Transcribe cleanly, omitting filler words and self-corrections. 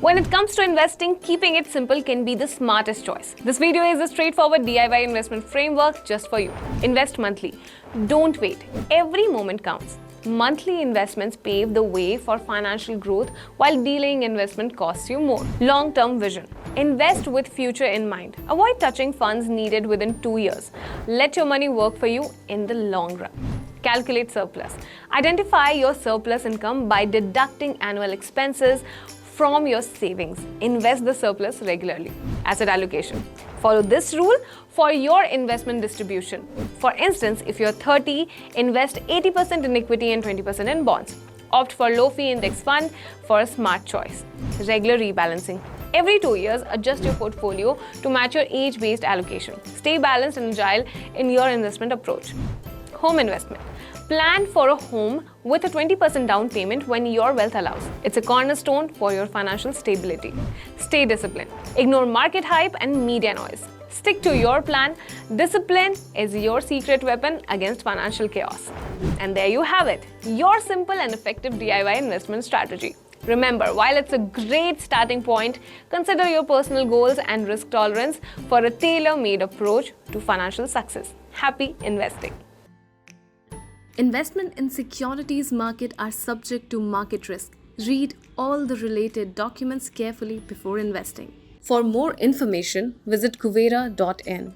When it comes to investing, keeping it simple can be the smartest choice. This video is a straightforward DIY investment framework just for you. Invest monthly. Don't wait. Every moment counts. Monthly investments pave the way for financial growth while delaying investment costs you more. Long-term vision. Invest with future in mind. Avoid touching funds needed within 2 years. Let your money work for you in the long run. Calculate surplus. Identify your surplus income by deducting annual expenses from your savings. Invest the surplus regularly. Asset allocation. Follow this rule for your investment distribution. For instance, if you're 30, invest 80% in equity and 20% in bonds. Opt for low-fee index fund for a smart choice. Regular rebalancing. Every 2 years, adjust your portfolio to match your age-based allocation. Stay balanced and agile in your investment approach. Home investment. Plan for a home with a 20% down payment when your wealth allows. It's a cornerstone for your financial stability. Stay disciplined. Ignore market hype and media noise. Stick to your plan. Discipline is your secret weapon against financial chaos. And there you have it, your simple and effective DIY investment strategy. Remember, while it's a great starting point, consider your personal goals and risk tolerance for a tailor-made approach to financial success. Happy investing! Investment in securities market are subject to market risk. Read all the related documents carefully before investing. For more information, visit kuvera.in.